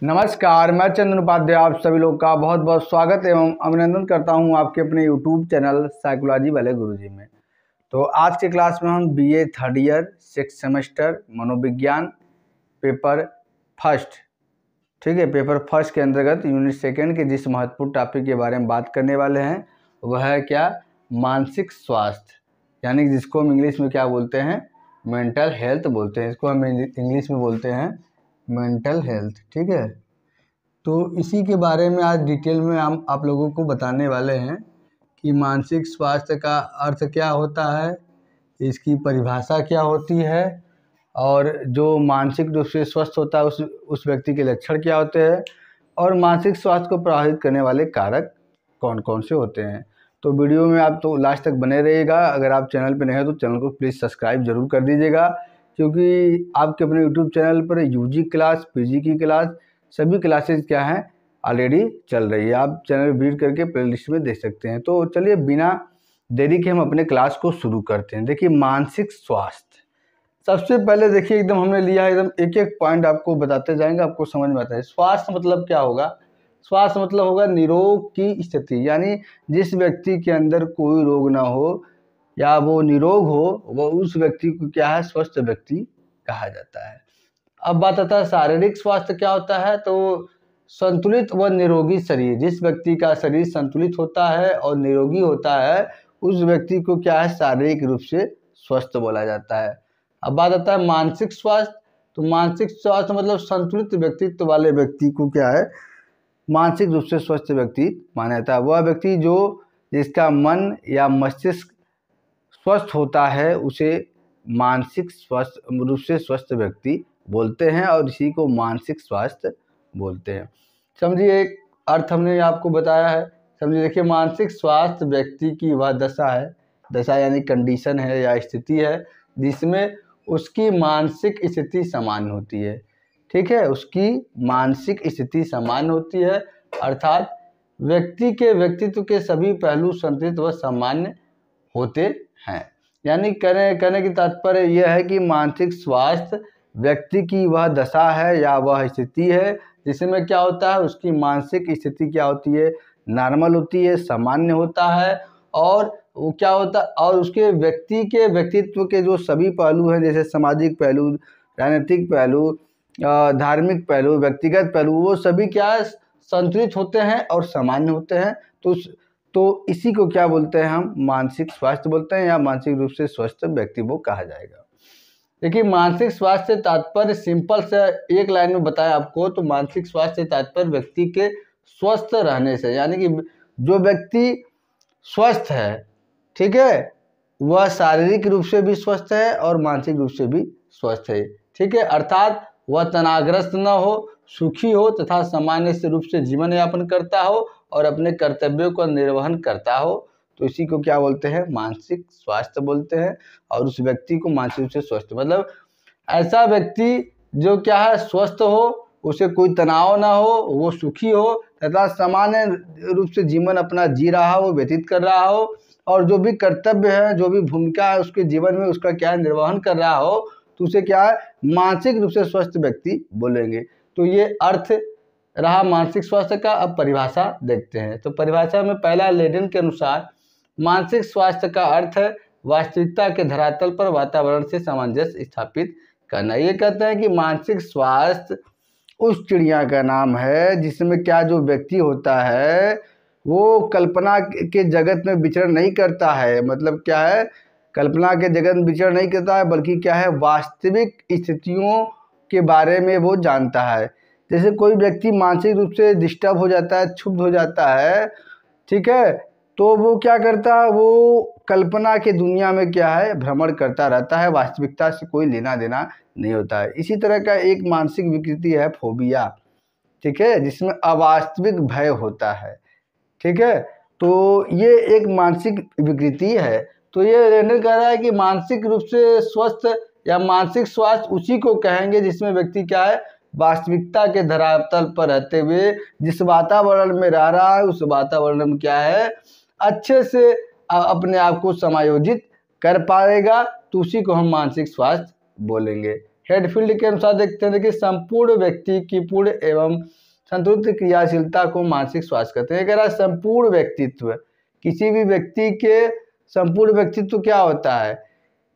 नमस्कार, मैं चंदन उपाध्याय आप सभी लोग का बहुत बहुत स्वागत एवं अभिनंदन करता हूं आपके अपने YouTube चैनल साइकोलॉजी वाले गुरुजी में। तो आज के क्लास में हम BA third year 6th semester मनोविज्ञान पेपर फर्स्ट, ठीक है, पेपर फर्स्ट के अंतर्गत यूनिट सेकेंड के जिस महत्वपूर्ण टॉपिक के बारे में बात करने वाले हैं वह है क्या, मानसिक स्वास्थ्य, यानी जिसको हम इंग्लिश में क्या बोलते हैं, मेंटल हेल्थ बोलते हैं। इसको हम इंग्लिश में बोलते हैं मेंटल हेल्थ, ठीक है। तो इसी के बारे में आज डिटेल में हम आप लोगों को बताने वाले हैं कि मानसिक स्वास्थ्य का अर्थ क्या होता है, इसकी परिभाषा क्या होती है, और जो मानसिक रूप से स्वस्थ होता है उस व्यक्ति के लक्षण क्या होते हैं, और मानसिक स्वास्थ्य को प्रभावित करने वाले कारक कौन कौन से होते हैं। तो वीडियो में आप तो लास्ट तक बने रहिएगा। अगर आप चैनल पर नए हैं तो चैनल को प्लीज़ सब्सक्राइब जरूर कर दीजिएगा, क्योंकि आपके अपने यूट्यूब चैनल पर यूजी क्लास, पीजी की क्लास, सभी क्लासेज क्या हैं ऑलरेडी चल रही है। आप चैनल विजिट करके प्लेलिस्ट में देख सकते हैं। तो चलिए बिना देरी के हम अपने क्लास को शुरू करते हैं। देखिए, मानसिक स्वास्थ्य, सबसे पहले देखिए एकदम हमने लिया है, एकदम एक एक पॉइंट आपको बताते जाएंगे, आपको समझ में आता है। स्वास्थ्य मतलब क्या होगा? स्वास्थ्य मतलब होगा निरोग की स्थिति, यानी जिस व्यक्ति के अंदर कोई रोग ना हो या वो निरोग हो, वो उस व्यक्ति को क्या है, स्वस्थ व्यक्ति कहा जाता है। अब बात आता है शारीरिक स्वास्थ्य क्या होता है। तो संतुलित व निरोगी शरीर, जिस व्यक्ति का शरीर संतुलित होता है और निरोगी होता है उस व्यक्ति को क्या है, शारीरिक रूप से स्वस्थ बोला जाता है। अब बात आता है मानसिक स्वास्थ्य। तो मानसिक स्वास्थ्य मतलब संतुलित व्यक्तित्व वाले व्यक्ति को क्या है, मानसिक रूप से स्वस्थ व्यक्ति माना जाता है। वह व्यक्ति जिसका मन या मस्तिष्क स्वस्थ होता है उसे मानसिक स्वस्थ रूप से स्वस्थ व्यक्ति बोलते हैं, और इसी को मानसिक स्वास्थ्य बोलते हैं। समझिए, एक अर्थ हमने आपको बताया है। समझिए, देखिए, मानसिक स्वास्थ्य व्यक्ति की वह दशा है, दशा यानी कंडीशन है या स्थिति है जिसमें उसकी मानसिक स्थिति सामान्य होती है, ठीक है। उसकी मानसिक स्थिति सामान्य होती है, अर्थात व्यक्ति के व्यक्तित्व के सभी पहलू संतुलित व सामान्य होते हैं। यानी कहने की तात्पर्य यह है कि मानसिक स्वास्थ्य व्यक्ति की वह दशा है या वह स्थिति है जिसमें क्या होता है, उसकी मानसिक स्थिति क्या होती है, नॉर्मल होती है, सामान्य होता है, और वो क्या होता है, और उसके व्यक्ति के व्यक्तित्व के जो सभी पहलू हैं, जैसे सामाजिक पहलू, राजनीतिक पहलू, धार्मिक पहलू, व्यक्तिगत पहलू, वो सभी क्या है, संतुलित होते हैं और सामान्य होते हैं। तो इसी को क्या बोलते हैं, हम मानसिक स्वास्थ्य बोलते हैं, या मानसिक रूप से स्वस्थ व्यक्ति वो कहा जाएगा। देखिए, मानसिक स्वास्थ्य से तात्पर्य सिंपल से एक लाइन में बताया आपको। तो मानसिक स्वास्थ्य से तात्पर्य व्यक्ति के स्वस्थ रहने से, यानी कि जो व्यक्ति स्वस्थ है, ठीक है, वह शारीरिक रूप से भी स्वस्थ है और मानसिक रूप से भी स्वस्थ है, ठीक है। अर्थात वह तनावग्रस्त न हो, सुखी हो तथा सामान्य रूप से जीवन यापन करता हो और अपने कर्तव्यों का निर्वहन करता हो। तो इसी को क्या बोलते हैं, मानसिक स्वास्थ्य बोलते हैं। और उस व्यक्ति को मानसिक रूप से स्वस्थ मतलब ऐसा व्यक्ति जो क्या है, स्वस्थ हो, उसे कोई तनाव ना हो, वो सुखी हो तथा सामान्य रूप से जीवन अपना जी रहा हो, व्यतीत कर रहा हो, और जो भी कर्तव्य है, जो भी भूमिका है उसके जीवन में उसका क्या है, निर्वहन कर रहा हो, तो उसे क्या है, मानसिक रूप से स्वस्थ व्यक्ति बोलेंगे। तो ये अर्थ रहा मानसिक स्वास्थ्य का। अब परिभाषा देखते हैं। तो परिभाषा में पहला लेडन के अनुसार मानसिक स्वास्थ्य का अर्थ है वास्तविकता के धरातल पर वातावरण से सामंजस्य स्थापित करना। ये कहते हैं कि मानसिक स्वास्थ्य उस चिड़िया का नाम है जिसमें क्या, जो व्यक्ति होता है वो कल्पना के जगत में विचरण नहीं करता है। मतलब क्या है, कल्पना के जगत में विचरण नहीं करता है, बल्कि क्या है, वास्तविक स्थितियों के बारे में वो जानता है। जैसे कोई व्यक्ति मानसिक रूप से डिस्टर्ब हो जाता है, क्षुब्ध हो जाता है, ठीक है, तो वो क्या करता है, वो कल्पना के दुनिया में क्या है, भ्रमण करता रहता है, वास्तविकता से कोई लेना देना नहीं होता है। इसी तरह का एक मानसिक विकृति है फोबिया, ठीक है, जिसमें अवास्तविक भय होता है, ठीक है। तो ये एक मानसिक विकृति है। तो ये रेंडर कह रहा है कि मानसिक रूप से स्वस्थ या मानसिक स्वास्थ्य उसी को कहेंगे जिसमें व्यक्ति क्या है, वास्तविकता के धरातल पर रहते हुए जिस वातावरण में रह रहा है उस वातावरण में क्या है, अच्छे से अपने आप को समायोजित कर पाएगा, तो उसी को हम मानसिक स्वास्थ्य बोलेंगे। हेडफील्ड के अनुसार देखते हैं कि संपूर्ण व्यक्ति की पूर्ण एवं संतुलित क्रियाशीलता को मानसिक स्वास्थ्य कहते हैं। कह रहा है संपूर्ण व्यक्तित्व, किसी भी व्यक्ति के संपूर्ण व्यक्तित्व क्या होता है,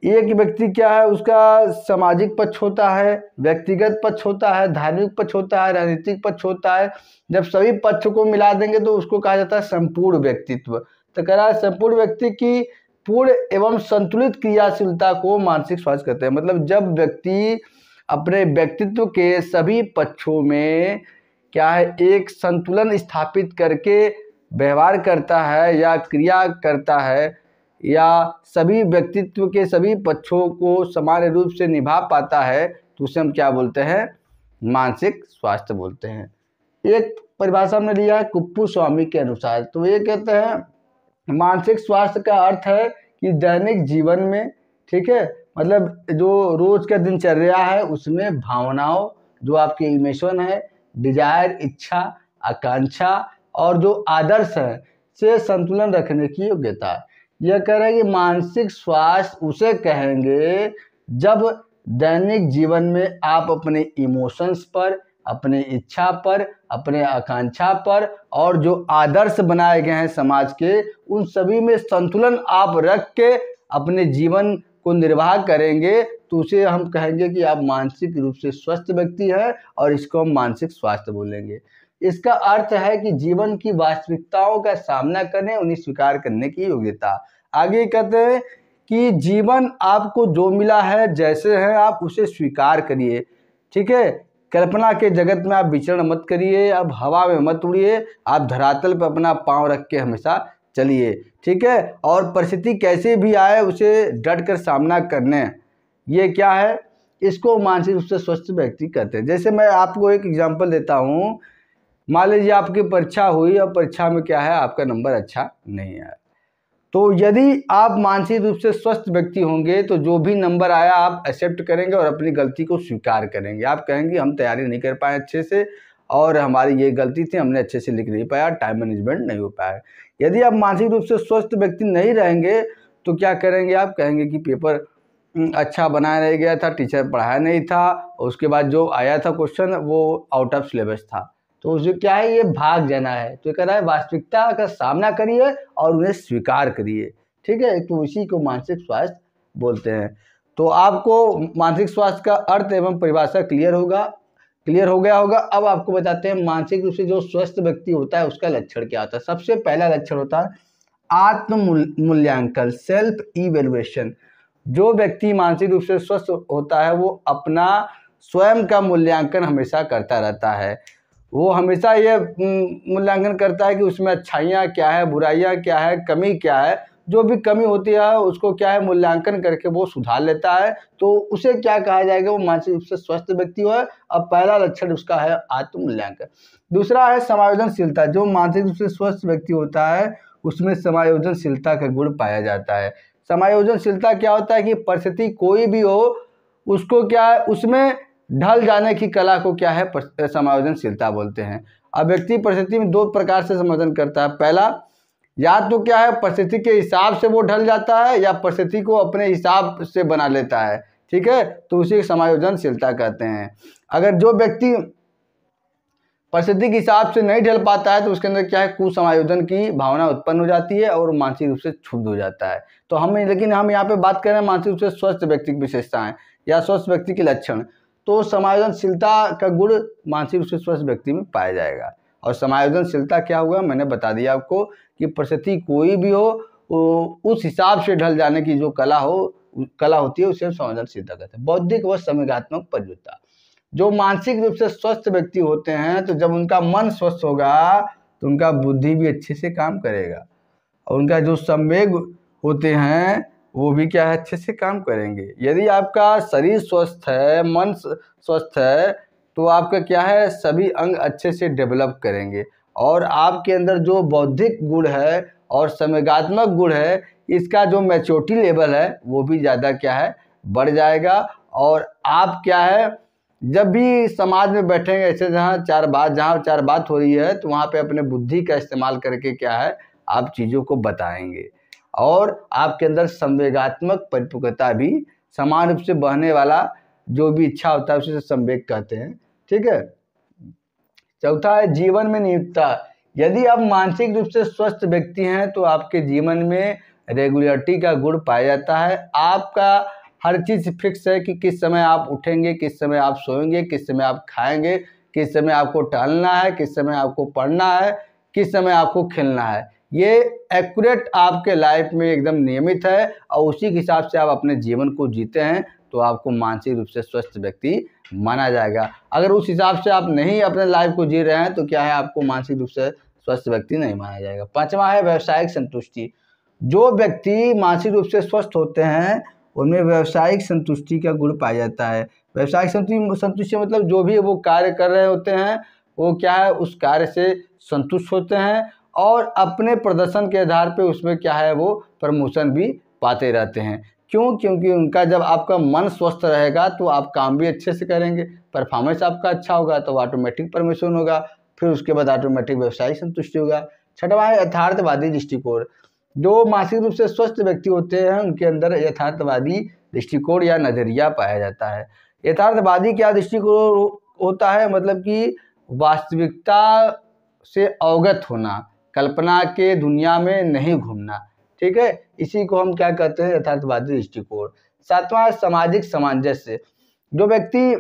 एक व्यक्ति क्या है, उसका सामाजिक पक्ष होता है, व्यक्तिगत पक्ष होता है, धार्मिक पक्ष होता है, राजनीतिक पक्ष होता है। जब सभी पक्ष को मिला देंगे तो उसको कहा जाता है संपूर्ण व्यक्तित्व। तो कह रहा है संपूर्ण व्यक्ति की पूर्ण एवं संतुलित क्रियाशीलता को मानसिक स्वास्थ्य कहते हैं। मतलब जब व्यक्ति अपने व्यक्तित्व के सभी पक्षों में क्या है, एक संतुलन स्थापित करके व्यवहार करता है या क्रिया करता है, या सभी व्यक्तित्व के सभी पक्षों को समान रूप से निभा पाता है, तो उसे हम क्या बोलते हैं, मानसिक स्वास्थ्य बोलते हैं। एक परिभाषा में लिया है कुप्पू स्वामी के अनुसार, तो ये कहते हैं मानसिक स्वास्थ्य का अर्थ है कि दैनिक जीवन में, ठीक है, मतलब जो रोज का दिनचर्या है उसमें भावनाओं, जो आपके इमोशन है, डिजायर, इच्छा, आकांक्षा और जो आदर्श है से संतुलन रखने की योग्यता। यह कह रहा है कि मानसिक स्वास्थ्य उसे कहेंगे जब दैनिक जीवन में आप अपने इमोशंस पर, अपने इच्छा पर, अपने आकांक्षा पर और जो आदर्श बनाए गए हैं समाज के, उन सभी में संतुलन आप रख के अपने जीवन को निर्वाह करेंगे, तो उसे हम कहेंगे कि आप मानसिक रूप से स्वस्थ व्यक्ति हैं और इसको हम मानसिक स्वास्थ्य बोलेंगे। इसका अर्थ है कि जीवन की वास्तविकताओं का सामना करने, उन्हें स्वीकार करने की योग्यता। आगे कहते हैं कि जीवन आपको जो मिला है, जैसे है आप उसे स्वीकार करिए, ठीक है। कल्पना के जगत में आप विचरण मत करिए, आप हवा में मत उड़िए, आप धरातल पर अपना पांव रख के हमेशा चलिए, ठीक है। और परिस्थिति कैसे भी आए उसे डट कर सामना करने, ये क्या है, इसको मानसिक रूप से स्वस्थ व्यक्ति कहते हैं। जैसे मैं आपको एक एग्जांपल देता हूँ, मान लीजिए आपकी परीक्षा हुई और परीक्षा में क्या है, आपका नंबर अच्छा नहीं आया, तो यदि आप मानसिक रूप से स्वस्थ व्यक्ति होंगे तो जो भी नंबर आया आप एक्सेप्ट करेंगे और अपनी गलती को स्वीकार करेंगे। आप कहेंगे हम तैयारी नहीं कर पाए अच्छे से और हमारी ये गलती थी, हमने अच्छे से लिख नहीं पाया, टाइम मैनेजमेंट नहीं हो पाया। यदि आप मानसिक रूप से स्वस्थ व्यक्ति नहीं रहेंगे तो क्या करेंगे, आप कहेंगे कि पेपर अच्छा बनाया नहीं गया था, टीचर पढ़ाया नहीं था, उसके बाद जो आया था क्वेश्चन वो आउट ऑफ सिलेबस था, तो उसे क्या है, ये भाग जाना है। तो कह रहा है वास्तविकता का सामना करिए और उन्हें स्वीकार करिए, ठीक है। तो इसी को मानसिक स्वास्थ्य बोलते हैं। तो आपको मानसिक स्वास्थ्य का अर्थ एवं परिभाषा क्लियर हो गया होगा। अब आपको बताते हैं मानसिक रूप से जो स्वस्थ व्यक्ति होता है उसका लक्षण क्या होता है। सबसे पहला लक्षण होता है आत्म मूल्यांकन, सेल्फ इवेल्युएशन। जो व्यक्ति मानसिक रूप से स्वस्थ होता है वो अपना स्वयं का मूल्यांकन हमेशा करता रहता है। वो हमेशा ये मूल्यांकन करता है कि उसमें अच्छाइयाँ क्या है, बुराइयाँ क्या है, कमी क्या है। जो भी कमी होती है उसको क्या है, मूल्यांकन करके वो सुधार लेता है, तो उसे क्या कहा जाएगा, वो मानसिक रूप से स्वस्थ व्यक्ति है। अब पहला लक्षण उसका है आत्म मूल्यांकन। दूसरा है समायोजनशीलता। जो मानसिक रूप से स्वस्थ व्यक्ति होता है उसमें समायोजनशीलता का गुण पाया जाता है। समायोजनशीलता क्या होता है कि परिस्थिति कोई भी हो उसको क्या है, उसमें ढल जाने की कला को क्या है, समायोजनशीलता बोलते हैं। अब व्यक्ति परिस्थिति में दो प्रकार से समायोजन करता है। पहला, या तो क्या है परिस्थिति के हिसाब से वो ढल जाता है या परिस्थिति को अपने हिसाब से बना लेता है, ठीक है, तो उसे समायोजनशीलता कहते हैं। अगर जो व्यक्ति परिस्थिति के हिसाब से नहीं ढल पाता है तो उसके अंदर क्या है, कुसमायोजन की भावना उत्पन्न हो जाती है और मानसिक रूप से क्षुब्ध हो जाता है। तो लेकिन हम यहाँ पे बात कर रहे हैं मानसिक रूप से स्वस्थ व्यक्ति की विशेषताएं या स्वस्थ व्यक्ति के लक्षण। तो समायोजनशीलता का गुण मानसिक रूप से स्वस्थ व्यक्ति में पाया जाएगा। और समायोजनशीलता क्या हुआ, मैंने बता दिया आपको कि परिस्थिति कोई भी हो उस हिसाब से ढल जाने की जो कला होती है उसे संवेदनशीलता कहते हैं। बौद्धिक व संवेगात्मक परिपक्वता। जो मानसिक रूप से स्वस्थ व्यक्ति होते हैं तो जब उनका मन स्वस्थ होगा तो उनका बुद्धि भी अच्छे से काम करेगा और उनका जो संवेग होते हैं वो भी क्या है, अच्छे से काम करेंगे। यदि आपका शरीर स्वस्थ है, मन स्वस्थ है, तो आपका क्या है, सभी अंग अच्छे से डेवलप करेंगे और आपके अंदर जो बौद्धिक गुण है और संवेगात्मक गुण है, इसका जो मैच्योरिटी लेवल है वो भी ज़्यादा क्या है, बढ़ जाएगा। और आप क्या है, जब भी समाज में बैठेंगे ऐसे जहाँ चार बात हो रही है तो वहाँ पे अपने बुद्धि का इस्तेमाल करके क्या है, आप चीज़ों को बताएंगे और आपके अंदर संवेगात्मक परिपक्वता भी समान रूप से बहने वाला जो भी इच्छा होता है उसे संवेग कहते हैं। ठीक है। चौथा है जीवन में नियुक्ता। यदि आप मानसिक रूप से स्वस्थ व्यक्ति हैं तो आपके जीवन में रेगुलरिटी का गुण पाया जाता है। आपका हर चीज़ फिक्स है कि किस समय आप उठेंगे, किस समय आप सोएंगे, किस समय आप खाएंगे, किस समय आपको टहलना है, किस समय आपको पढ़ना है, किस समय आपको खेलना है। ये एक्यूरेट आपके लाइफ में एकदम नियमित है और उसी के हिसाब से आप अपने जीवन को जीते हैं तो आपको मानसिक रूप से स्वस्थ व्यक्ति माना जाएगा। अगर उस हिसाब से आप नहीं अपने लाइफ को जी रहे हैं तो क्या है, आपको मानसिक रूप से स्वस्थ व्यक्ति नहीं माना जाएगा। पांचवा है व्यावसायिक संतुष्टि। जो व्यक्ति मानसिक रूप से स्वस्थ होते हैं उनमें व्यावसायिक संतुष्टि का गुण पाया जाता है। व्यावसायिक संतुष्टि मतलब जो भी वो कार्य कर रहे होते हैं वो क्या है, उस कार्य से संतुष्ट होते हैं और अपने प्रदर्शन के आधार पे उसमें क्या है, वो प्रमोशन भी पाते रहते हैं। क्यों? क्योंकि उनका जब आपका मन स्वस्थ रहेगा तो आप काम भी अच्छे से करेंगे, परफॉर्मेंस आपका अच्छा होगा तो ऑटोमेटिक प्रमोशन होगा, फिर उसके बाद ऑटोमेटिक व्यवसायिक संतुष्टि होगा। छठवां है यथार्थवादी दृष्टिकोण। जो मानसिक रूप से स्वस्थ व्यक्ति होते हैं उनके अंदर यथार्थवादी दृष्टिकोण या नज़रिया पाया जाता है। यथार्थवादी क्या दृष्टिकोण होता है, मतलब कि वास्तविकता से अवगत होना, कल्पना के दुनिया में नहीं घूमना। ठीक है, इसी को हम क्या कहते हैं, यथार्थवादी दृष्टिकोण। सातवां सामाजिक सामंजस्य। जो व्यक्ति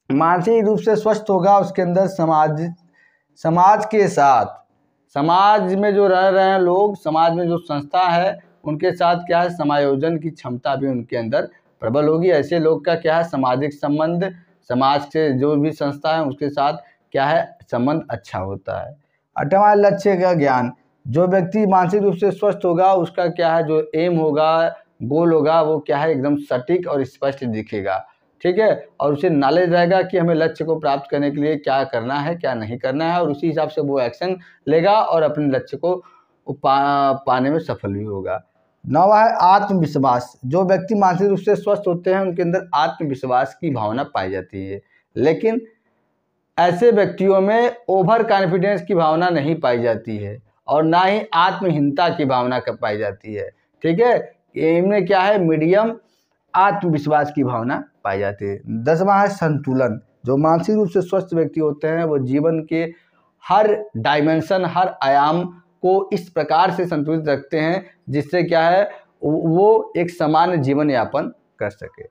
मानसिक रूप से स्वस्थ होगा उसके अंदर समाज के साथ, समाज में जो रह रहे हैं लोग, समाज में जो संस्था है उनके साथ क्या है, समायोजन की क्षमता भी उनके अंदर प्रबल होगी। ऐसे लोग का क्या है, सामाजिक संबंध, समाज से जो भी संस्था है उसके साथ क्या है, संबंध अच्छा होता है। आठवां लक्ष्य का ज्ञान। जो व्यक्ति मानसिक रूप से स्वस्थ होगा उसका क्या है, जो एम होगा, गोल होगा, वो क्या है, एकदम सटीक और स्पष्ट दिखेगा। ठीक है, और उसे नॉलेज रहेगा कि हमें लक्ष्य को प्राप्त करने के लिए क्या करना है, क्या नहीं करना है, और उसी हिसाब से वो एक्शन लेगा और अपने लक्ष्य को पाने में सफल भी होगा। नौवां है आत्मविश्वास। जो व्यक्ति मानसिक रूप से स्वस्थ होते हैं उनके अंदर आत्मविश्वास की भावना पाई जाती है, लेकिन ऐसे व्यक्तियों में ओवर कॉन्फिडेंस की भावना नहीं पाई जाती है और ना ही आत्महीनता की भावना पाई जाती है। ठीक है, इनमें क्या है, मीडियम आत्मविश्वास की भावना पाई जाती है। 10वां है संतुलन। जो मानसिक रूप से स्वस्थ व्यक्ति होते हैं वो जीवन के हर डायमेंशन, हर आयाम को इस प्रकार से संतुलित रखते हैं जिससे क्या है, वो एक सामान्य जीवन यापन कर सके।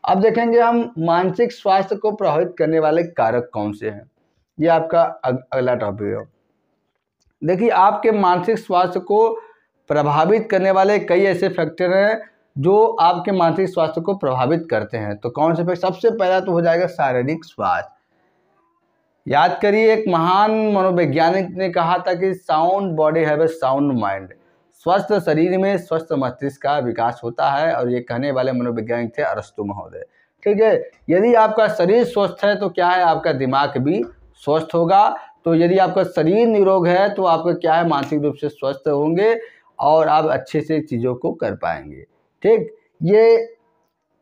अब देखेंगे हम मानसिक स्वास्थ्य को प्रभावित करने वाले कारक कौन से हैं। ये आपका अगला टॉपिक है। देखिए, आपके मानसिक स्वास्थ्य को प्रभावित करने वाले कई ऐसे फैक्टर हैं जो आपके मानसिक स्वास्थ्य को प्रभावित करते हैं। तो कौन से? सबसे पहला तो हो जाएगा शारीरिक स्वास्थ्य। याद करिए, एक महान मनोवैज्ञानिक ने कहा था कि sound body have a sound mind. स्वस्थ शरीर में स्वस्थ मस्तिष्क का विकास होता है, और ये कहने वाले मनोवैज्ञानिक थे अरस्तु महोदय। ठीक है, यदि आपका शरीर स्वस्थ है तो क्या है, आपका दिमाग भी स्वस्थ होगा। तो यदि आपका शरीर निरोग है तो आपका क्या है, मानसिक रूप से स्वस्थ होंगे और आप अच्छे से चीज़ों को कर पाएंगे। ठीक, ये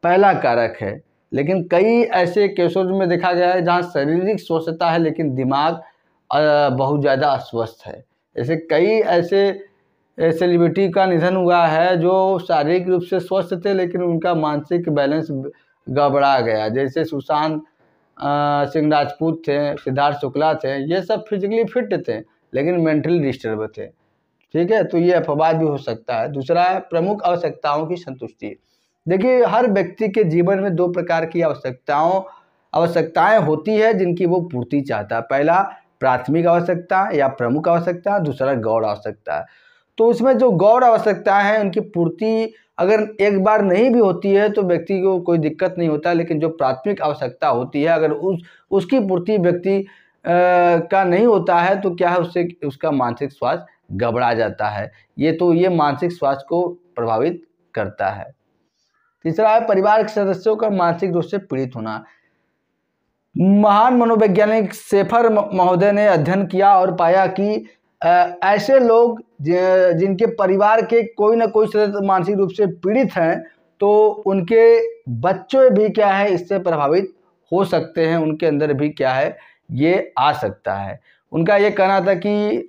पहला कारक है। लेकिन कई ऐसे केसों में देखा गया है जहाँ शारीरिक स्वस्थता है लेकिन दिमाग बहुत ज़्यादा अस्वस्थ है। ऐसे कई ऐसे सेलिब्रिटी का निधन हुआ है जो शारीरिक रूप से स्वस्थ थे लेकिन उनका मानसिक बैलेंस गड़बड़ा गया। जैसे सुशांत सिंह राजपूत थे, सिद्धार्थ शुक्ला थे, ये सब फिजिकली फिट थे लेकिन मेंटली डिस्टर्ब थे। ठीक है, तो ये अपवाद भी हो सकता है। दूसरा है प्रमुख आवश्यकताओं की संतुष्टि। देखिए, हर व्यक्ति के जीवन में दो प्रकार की आवश्यकताएं होती है जिनकी वो पूर्ति चाहता है। पहला प्राथमिक आवश्यकता या प्रमुख आवश्यकता, दूसरा गौड़ आवश्यकता। तो उसमें जो गौड़ आवश्यकताएं हैं उनकी पूर्ति अगर एक बार नहीं भी होती है तो व्यक्ति को कोई दिक्कत नहीं होता, लेकिन जो प्राथमिक आवश्यकता होती है अगर उसकी पूर्ति व्यक्ति का नहीं होता है तो क्या है, उससे उसका मानसिक स्वास्थ्य गड़बड़ा जाता है। ये मानसिक स्वास्थ्य को प्रभावित करता है। तीसरा है परिवार के सदस्यों का मानसिक रूप से पीड़ित होना। महान मनोवैज्ञानिक शेफर महोदय ने अध्ययन किया और पाया कि ऐसे लोग जिनके परिवार के कोई ना कोई सदस्य मानसिक रूप से पीड़ित हैं तो उनके बच्चे भी क्या है, इससे प्रभावित हो सकते हैं, उनके अंदर भी क्या है, ये आ सकता है। उनका ये कहना था कि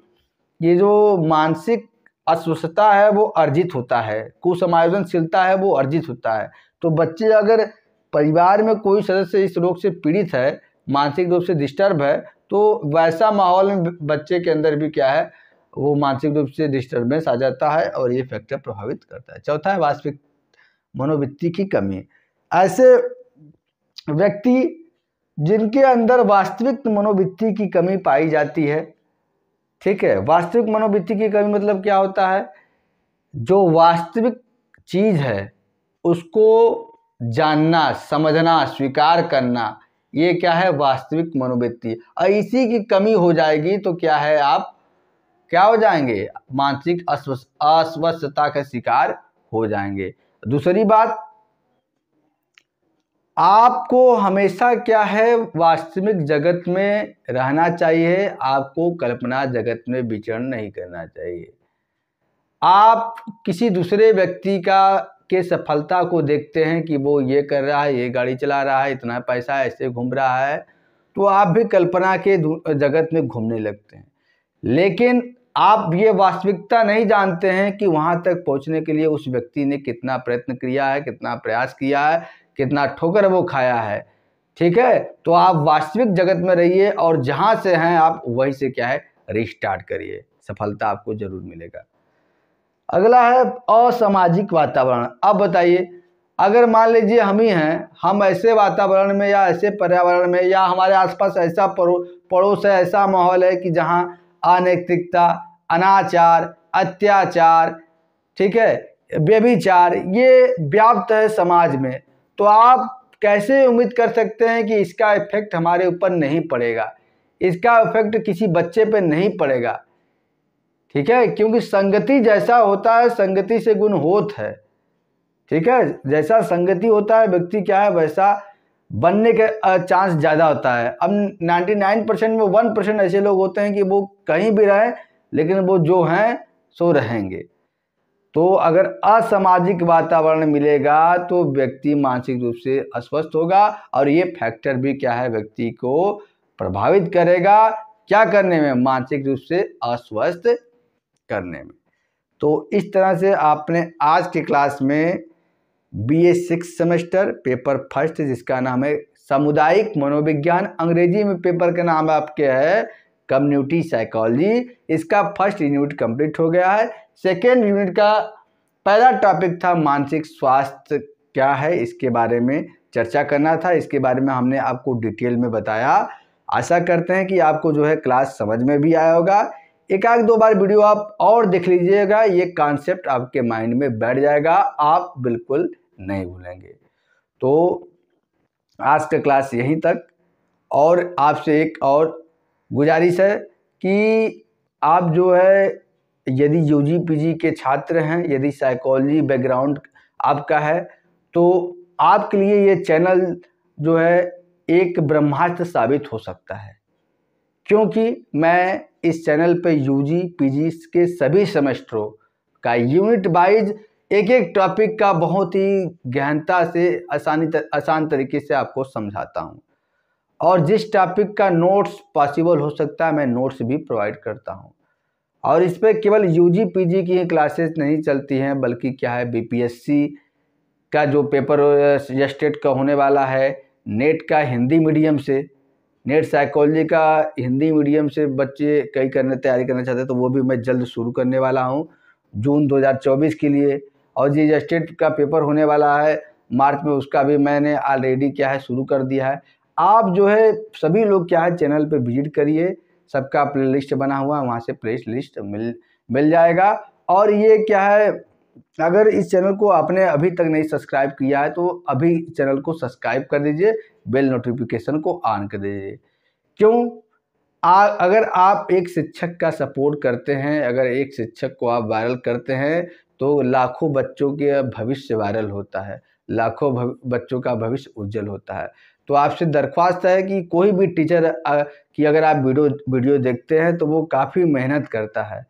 ये जो मानसिक अस्वस्थता है वो अर्जित होता है, कुसमायोजनशीलता है वो अर्जित होता है। तो बच्चे अगर परिवार में कोई सदस्य इस रोग से पीड़ित है, मानसिक रूप से डिस्टर्ब है, तो वैसा माहौल में बच्चे के अंदर भी क्या है, वो मानसिक रूप से डिस्टर्बेंस आ जाता है और ये फैक्टर प्रभावित करता है। चौथा है वास्तविक मनोवृत्ति की कमी। ऐसे व्यक्ति जिनके अंदर वास्तविक मनोवृत्ति की कमी पाई जाती है, ठीक है। वास्तविक मनोवृत्ति की कमी मतलब क्या होता है, जो वास्तविक चीज है उसको जानना, समझना, स्वीकार करना, ये क्या है, वास्तविक मनोवृत्ति। और इसी की कमी हो जाएगी तो क्या है, आप क्या हो जाएंगे, मानसिक अस्वस्थता का शिकार हो जाएंगे। दूसरी बात, आपको हमेशा क्या है, वास्तविक जगत में रहना चाहिए, आपको कल्पना जगत में विचरण नहीं करना चाहिए। आप किसी दूसरे व्यक्ति के सफलता को देखते हैं कि वो ये कर रहा है, ये गाड़ी चला रहा है, इतना पैसा ऐसे घूम रहा है, तो आप भी कल्पना के जगत में घूमने लगते हैं। लेकिन आप ये वास्तविकता नहीं जानते हैं कि वहाँ तक पहुँचने के लिए उस व्यक्ति ने कितना प्रयत्न किया है, कितना प्रयास किया है, कितना ठोकर वो खाया है, ठीक है। तो आप वास्तविक जगत में रहिए और जहाँ से हैं आप वहीं से क्या है, रिस्टार्ट करिए, सफलता आपको जरूर मिलेगा। अगला है असामाजिक वातावरण। अब बताइए, अगर मान लीजिए हम ही हैं, हम ऐसे वातावरण में या ऐसे पर्यावरण में या हमारे आसपास ऐसा पड़ोस है, ऐसा माहौल है कि जहाँ अनैतिकता, अनाचार, अत्याचार, ठीक है, व्यभिचार ये व्याप्त है समाज में, तो आप कैसे उम्मीद कर सकते हैं कि इसका इफेक्ट हमारे ऊपर नहीं पड़ेगा, इसका इफेक्ट किसी बच्चे पे नहीं पड़ेगा, ठीक है। क्योंकि संगति जैसा होता है, संगति से गुण होत है, ठीक है। जैसा संगति होता है, व्यक्ति क्या है वैसा बनने का चांस ज़्यादा होता है। अब 99% में 1% ऐसे लोग होते हैं कि वो कहीं भी रहें लेकिन वो जो हैं सो रहेंगे। तो अगर असामाजिक वातावरण मिलेगा तो व्यक्ति मानसिक रूप से अस्वस्थ होगा और ये फैक्टर भी क्या है, व्यक्ति को प्रभावित करेगा, क्या करने में, मानसिक रूप से अस्वस्थ करने में। तो इस तरह से आपने आज की क्लास में BA 6 सेमेस्टर पेपर फर्स्ट, जिसका नाम है सामुदायिक मनोविज्ञान, अंग्रेजी में पेपर का नाम आपके है कम्युनिटी साइकोलॉजी, इसका फर्स्ट यूनिट कंप्लीट हो गया है। सेकेंड यूनिट का पहला टॉपिक था मानसिक स्वास्थ्य क्या है, इसके बारे में चर्चा करना था, इसके बारे में हमने आपको डिटेल में बताया। आशा करते हैं कि आपको जो है क्लास समझ में भी आया होगा। एक आध दो बार वीडियो आप और देख लीजिएगा, ये कॉन्सेप्ट आपके माइंड में बैठ जाएगा, आप बिल्कुल नहीं भूलेंगे। तो आज का क्लास यहीं तक, और आपसे एक और गुजारिश है कि आप जो है यदि UG PG के छात्र हैं, यदि साइकोलॉजी बैकग्राउंड आपका है, तो आपके लिए ये चैनल जो है एक ब्रह्मास्त्र साबित हो सकता है, क्योंकि मैं इस चैनल पे UG PG के सभी सेमेस्टरों का यूनिट वाइज एक एक टॉपिक का बहुत ही गहनता से आसान तरीके से आपको समझाता हूँ, और जिस टॉपिक का नोट्स पॉसिबल हो सकता है मैं नोट्स भी प्रोवाइड करता हूँ। और इस पर केवल UG PG की ही क्लासेस नहीं चलती हैं, बल्कि क्या है, BPSC का जो पेपर स्टेट का होने वाला है, नेट का हिंदी मीडियम से, नेट साइकोलॉजी का हिंदी मीडियम से बच्चे कई तैयारी करना चाहते हैं, तो वो भी मैं जल्द शुरू करने वाला हूँ जून 2024 के लिए। और जी स्टेट का पेपर होने वाला है मार्च में, उसका भी मैंने ऑलरेडी क्या है शुरू कर दिया है। आप जो है सभी लोग क्या है चैनल पे विजिट करिए, सबका प्लेलिस्ट बना हुआ है, वहाँ से प्लेलिस्ट मिल जाएगा। और ये क्या है, अगर इस चैनल को आपने अभी तक नहीं सब्सक्राइब किया है तो अभी चैनल को सब्सक्राइब कर दीजिए, बेल नोटिफिकेशन को ऑन कर दीजिए। क्यों, अगर आप एक शिक्षक का सपोर्ट करते हैं, अगर एक शिक्षक को आप वायरल करते हैं तो लाखों बच्चों के भविष्य वायरल होता है, लाखों बच्चों का भविष्य उज्जवल होता है। तो आपसे दरख्वास्त है कि कोई भी टीचर की अगर आप वीडियो देखते हैं तो वो काफ़ी मेहनत करता है,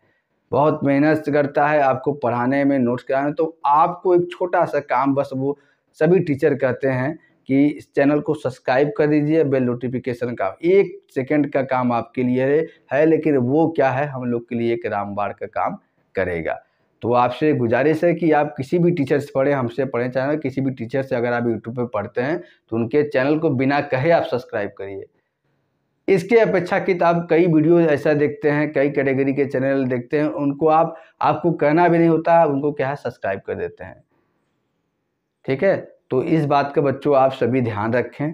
बहुत मेहनत करता है आपको पढ़ाने में, नोट्स कराने में। तो आपको एक छोटा सा काम, बस वो सभी टीचर कहते हैं कि इस चैनल को सब्सक्राइब कर दीजिए, बेल नोटिफिकेशन का 1 सेकंड का काम आपके लिए है, लेकिन वो क्या है हम लोग के लिए एक रामबाण का काम करेगा। तो आपसे गुजारिश है कि आप किसी भी टीचर से पढ़ें, हमसे पढ़ें, चाहे किसी भी टीचर से अगर आप यूट्यूब पे पढ़ते हैं तो उनके चैनल को बिना कहे आप सब्सक्राइब करिए। इसके अपेक्षाकृत आप कई वीडियो ऐसा देखते हैं, कई कैटेगरी के चैनल देखते हैं, उनको आपको कहना भी नहीं होता, उनको क्या है सब्सक्राइब कर देते हैं। ठीक है, तो इस बात का बच्चों आप सभी ध्यान रखें।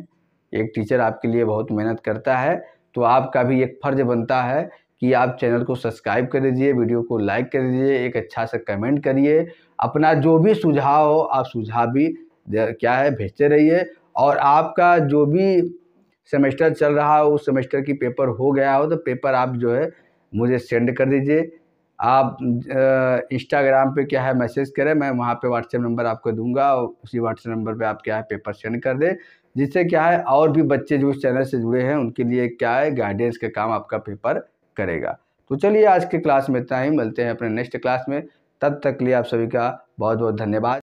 एक टीचर आपके लिए बहुत मेहनत करता है, तो आपका भी एक फ़र्ज़ बनता है कि आप चैनल को सब्सक्राइब कर दीजिए, वीडियो को लाइक कर दीजिए, एक अच्छा सा कमेंट करिए, अपना जो भी सुझाव हो आप सुझाव भी क्या है भेजते रहिए। और आपका जो भी सेमेस्टर चल रहा हो, उस सेमेस्टर की पेपर हो गया हो तो पेपर आप जो है मुझे सेंड कर दीजिए। आप इंस्टाग्राम पे क्या है मैसेज करें, मैं वहाँ पे व्हाट्सएप नंबर आपको दूंगा, और उसी व्हाट्सएप नंबर पे आप क्या है पेपर सेंड कर दें, जिससे क्या है और भी बच्चे जो इस चैनल से जुड़े हैं उनके लिए क्या है गाइडेंस का काम आपका पेपर करेगा। तो चलिए आज के क्लास में इतना ही, मिलते हैं अपने नेक्स्ट क्लास में, तब तक के लिए आप सभी का बहुत बहुत धन्यवाद।